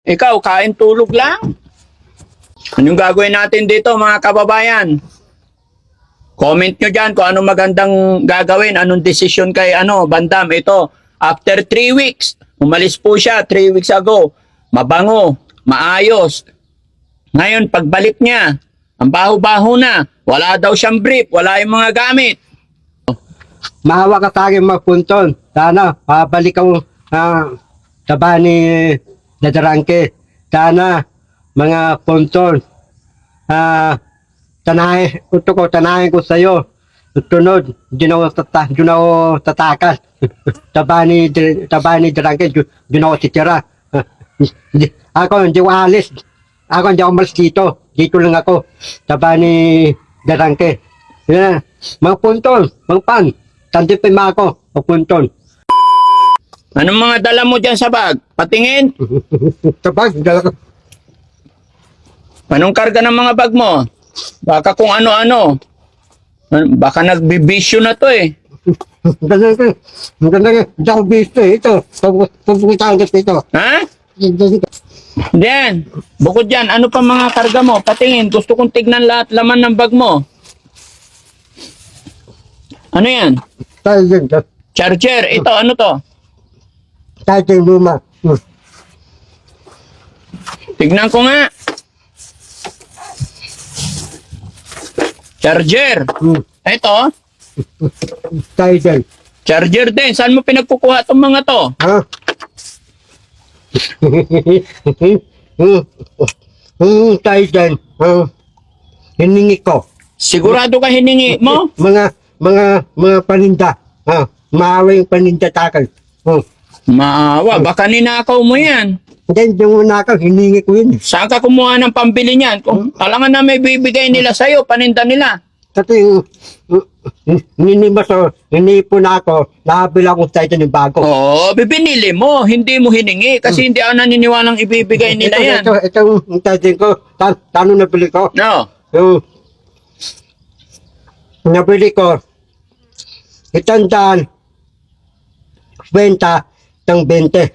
Ikaw, kain tulog lang. Anong gagawin natin dito mga kababayan? Comment nyo dyan kung anong magandang gagawin, anong desisyon kay Bandam. Ito, after 3 weeks, umalis po siya 3 weeks ago. Mabango, maayos. Ngayon, pagbalik niya, ang baho-baho na. Wala daw siyang brief, wala yung mga gamit. Maawa ka sa akin magpunton. Sana, pabalik ang taba ni Dadarangke. Sana, mga punton. Tanahin ko sa'yo. Tunod, di na ako tatakas. taba ni Dadarangke, di na ako titira. Ako, hindi ko alis. Ako, hindi ako malis dito. Dito lang ako. Taba ni Dadarangke. Yeah. Mga punton, mga pan. Tandipin mo ako, magpunton. Anong mga dala mo dyan sa bag? Patingin. Tabag, dala ko. Anong karga ng mga bag mo? Baka kung ano-ano. Baka nagbibisyo na to eh. Maganda ka, hindi ako bisto eh. Ito, pagpupunta agad ito. Ha? Diyan. Bukod dyan, ano pa mga karga mo? Patingin. Gusto kong tignan lahat laman ng bag mo. Ano yan? Tayo dyan, Charger. Ito, ano to? tayo dyan luma. Tignan ko nga. Charger. Ito. Tayo dyan. Charger din. Saan mo pinagkukuha itong mga to? Ha? Tayo dyan. Hiningi ko. Sigurado ka hiningi mo? Mga paninda. Maawa yung paninda takal. Maawa. Baka ninakaw mo yan. Then yung nakaw, hiningi ko yun. Saan ka kumuha ng pambili niyan? Kung talangan na may bibigay nila sa'yo, paninda nila. Kasi hinipon ako, nakabila akong tayo ng bago. Oo, binili mo. Hindi mo hiningi. Kasi hindi ako naniniwalang ibibigay nila yan. Ito yung tayo ko, tanong nabili ko. No. Nabili ko, 100, benta, ng 20.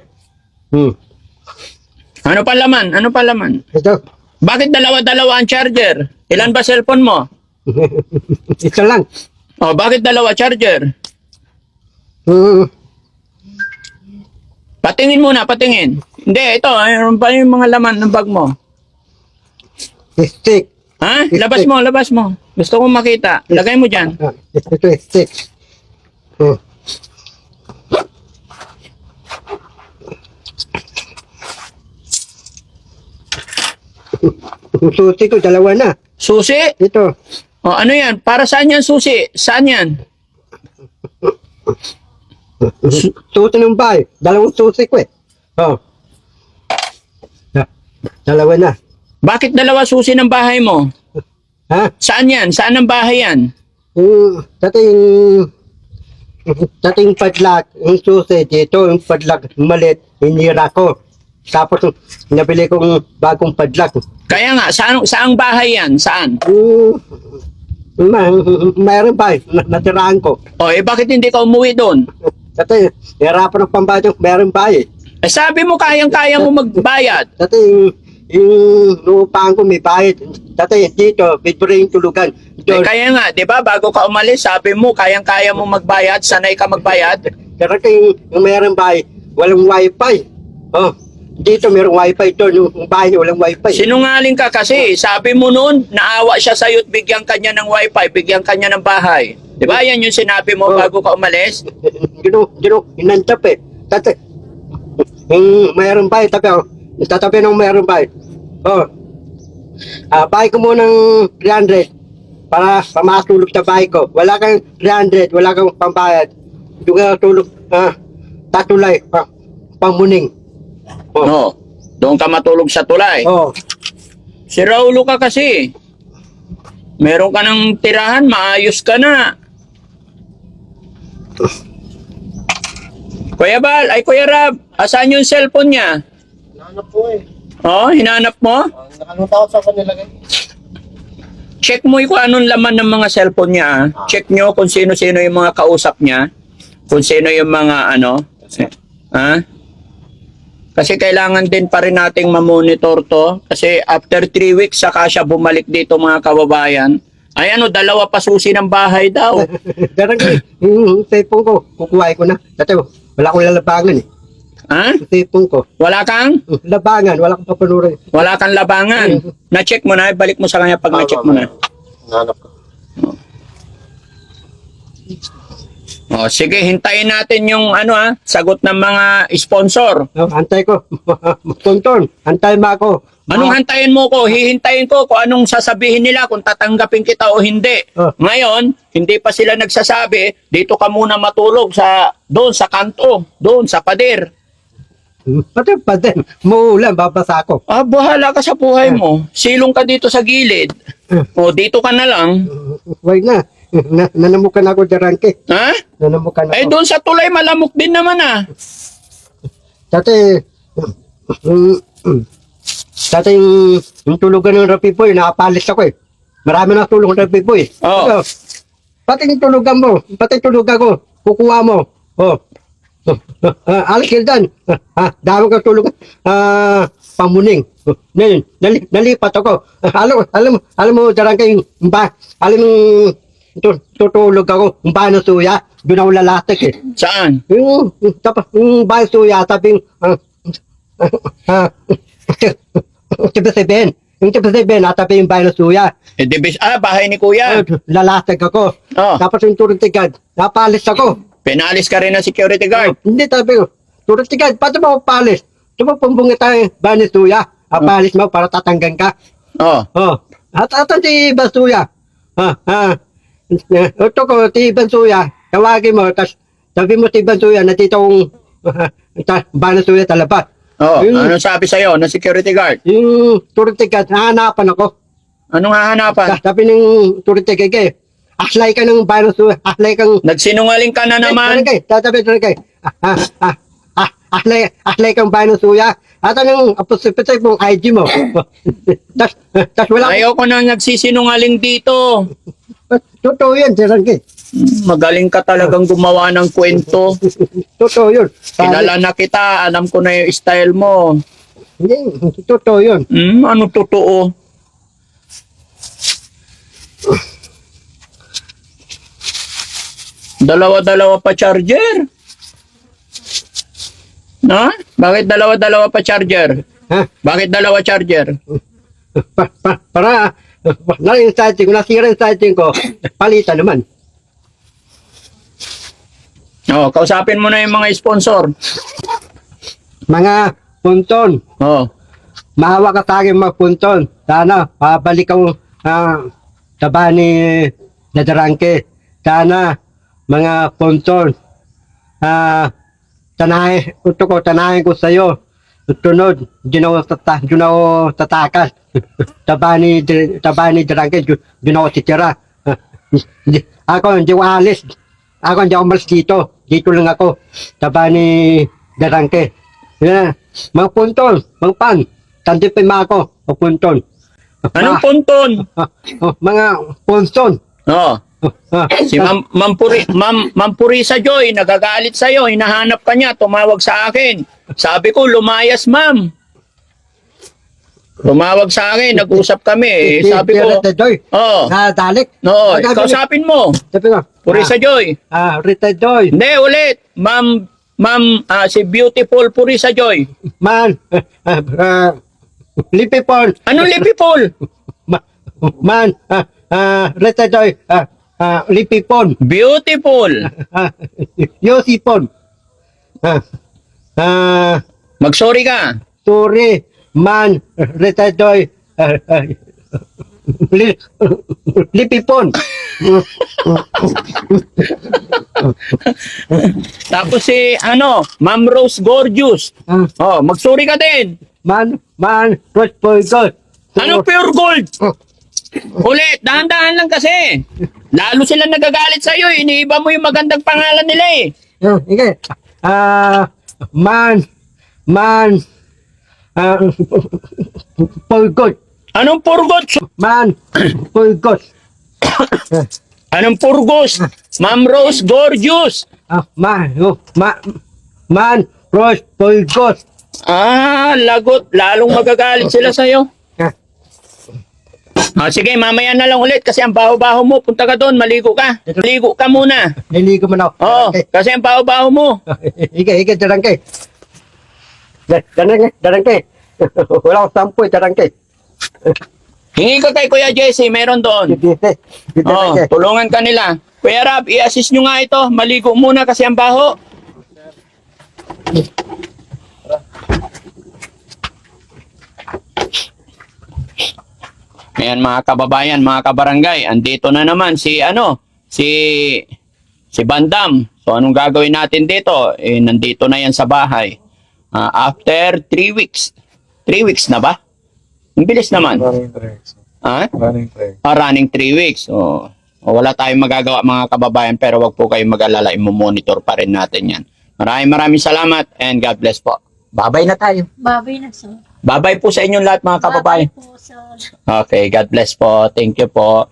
Ano pa laman? Ano pa laman? Ito, Bakit dalawa-dalawa ang charger? Ilan ba cellphone mo? ito lang. Oh, bakit dalawa charger? Patingin muna, patingin. Hindi, ito. Ano pa yung mga laman ng bag mo? Stick. Ha? Labas mo, labas mo. Gusto kong makita. Lagay mo dyan. Ito, stick. Susi ko, dalawa na. Susi? Ito. Oh, ano yan? Para saan yan susi? Saan yan? Susi ng bahay. Dalawang susi ko eh. Dalawa na. Bakit dalawa susi ng bahay mo? Ha? Saan yan? Saan ang bahay yan? Dating padlak, yung susi dito, yung padlak malit, hinira ko. Tapos nabili kong bagong padlak. Kaya nga, saang bahay yan? Saan? Mayroon ba? Natiraan ko. Oh, bakit hindi ka umuwi doon? Dati, hirapan ng pambayad yung mayroon ba eh. Sabi mo kayang-kaya mo magbayad. Dati, yung lupahan ko may bayad. Dati, dito, bibili yung tulugan. Kaya nga, di ba, bago ka umalis, sabi mo kayang-kaya mo magbayad, sanay ka magbayad. Pero yung mayroon ba walang wifi. Dito mayroong wifi doon, yung bahay walang wifi. Sinungaling ka kasi, sabi mo noon, naawa siya sa'yo at bigyan kanya ng wifi, bigyan kanya ng bahay. Di ba, yan yung sinabi mo bago ka umalis? Inantap eh. Dati, yung mayroong bahay, tatabi ng mayroong bahay. Bahay ko muna ng 300 para pamatulog sa bahay ko. Wala kang 300, wala kang pambayad. Doon ka tulog, tatulay, pamuning. No, doon ka matulog sa tulay. Si Raulo ka kasi. Meron ka ng tirahan, maayos ka na. Kuya Bal, ay Kuya Rab, asan yung cellphone niya? Hinahanap po eh. Oh, hinanap mo? Nakalimutan ko sa kanila guys. Check mo kung anong laman ng mga cellphone niya. Check nyo kung sino-sino yung mga kausap niya. Kung sino yung mga Ha? Kasi kailangan din pa rin nating mamonitor to. Kasi after 3 weeks, saka siya bumalik dito mga kababayan. Ay ano, 2 pasusi ng bahay daw. Darangke, yung cellphone ko, kukuhain ko na. Dati, wala akong lalabangan eh. Ha? Yung cellphone ko, Wala kang? labangan, wala akong papanurin. Wala kang labangan. Na-check mo na, balik mo sa kanya pag na-check mo na. Nanap ko. O, sige, hintayin natin yung sagot ng mga sponsor. Antay ko, Tonton, antay mo ako. Anong hantayin mo ko? Hihintayin ko kung anong sasabihin nila, kung tatanggapin kita o hindi. Oh. Ngayon, hindi pa sila nagsasabi, dito ka muna matulog doon sa kanto, doon sa pader. Pati, muulan, babasa ako. Ah, bahala ka sa buhay mo. Silong ka dito sa gilid. O, dito ka na lang. Wait na, nanamukan ako, Darangke. Ha? Nanamukan ako. Eh, doon sa tulay, malamok din naman Dati, dati yung tulugan ng Rapipoy, nakapalis ako eh. Marami na tulong ng Rapipoy. Oo. Pati yung tulugan mo, pati yung tulugan ko, kukuha mo. Oh. Alkildan, dami ka tulong, pamuning. Ngayon, nalipat ako. Alam mo, Darangke, alam mo, tutulog ako, yung bahay ng suya, doon ako lalatik eh. Saan? Yung bahay ng suya, sabi yung tiba sabihin, natabi yung bahay ng suya. Eh, bahay ni Kuya. Lalasag ako. Oh. Tapos yung turuntigad, napalis ako. Pinalis ka rin ng security guard. Hindi, sabi ko, turuntigad, paano mo palis? Tumapumbungi tayo yung bahay ng suya. Palis mo para tatanggan ka. Oh. Oh. At si Basuya. Ito ko, si Basuya, tawagin mo, tas sabi mo si Basuya na dito ang bahay ng suya talabat. Oh, Yung- ano sabi sa'yo ng security guard? Yung turuntigad, hahanapan ako. Anong hahanapan? Sabi ng turuntigad, aslay ka ng bahay ng suya, aslay kang Nagsinungaling ka na naman. Tatabi kay. Aslay kang bahay ng suya. At anong apos-apos mong IG mo? Tas wala. Ayoko na nagsisinungaling dito. Totoo yun, Darangke. Magaling ka talagang gumawa ng kwento. Totoo yun. Kilala na kita, alam ko na yung style mo. Hindi, totoo yun. Ano totoo? Dalawa-dalawa pa charger? Na? Bakit dalawa-dalawa pa charger? Ha? Bakit dalawa charger? Para yung sighting ko, nasira yung sighting ko, palitan naman. Oh, kausapin mo na yung mga sponsor. Mga punton, Oh. maawa ka sa akin mga punton. Sana, pabalik ako sa bahay ni Darangke. Sana, mga punton, tanahin ko sa'yo. Tunod, di na ako tatakas. Sa bahay ni Darangke, di na ako titira. Ako, hindi ko alis. Ako, hindi ako malis dito. Dito lang ako. Sa bahay ni Darangke. Yeah. Mga punton, mga pan, tandipin mo ako, mga punton. Anong punton? Mga punton. Oh. Si Ma'am Purisa Joy, nagagalit sa'yo, hinahanap ka niya, tumawag sa akin. Sabi ko, lumayas ma'am. Tumawag sa akin, nag-usap kami. Sabi ko, oh. Dalik. No, kausapin mo. Sabi ko, Purisa Joy. Rita Joy. Hindi, ulit. Ma'am, si Beautiful Purisa Joy. Man, Lipipon. Anong lipipol? Man, Rita Joy. Lipipon. Beautiful. Yosipon. Mag-sorry ka. Sorry, man, Rita Joy. Lipipon. Tapos si, Ma'am Rose Gorgeous. Oh, mag-sorry ka din. Man, Rose Poigol. Anong pure gold? Ulit, dahan-dahan lang kasi. Lalo sila nagagalit sa'yo, iniiba mo yung magandang pangalan nila eh. Okay. Man, Poigol. Anong purgot? Man, Poigol. Anong purgos? Ma'am Rose Gorgeous. Man, Rose Poigol. Lagot. Lalong magagalit sila sa'yo. Sige, mamaya na lang ulit kasi ang baho-baho mo. Punta ka doon, maligo ka. Maligo ka muna. Niligo mo na ako. Oo, kasi ang baho-baho mo. Ike, darangke. Darangke. Wala akong sampo, darangke. Hingi ka kay Kuya Jesse, meron doon. Oo, tulungan ka nila. Kuya Rab, i-assist nyo nga ito. Maligo muna kasi ang baho. Ayan mga kababayan, mga kabarangay, andito na naman si Bandam. So anong gagawin natin dito? Nandito na yan sa bahay. After 3 weeks. 3 weeks na ba? Ang bilis naman. Running 3 weeks. Running 3. Running 3 weeks. So, wala tayong magagawa mga kababayan pero wag po kayong mag-alala. Imo-monitor pa rin natin yan. Maraming salamat and God bless po. Babay na tayo. Babay na sir. Babay po sa inyong lahat mga kababayan. Babay po sir. Okay, God bless po. Thank you po.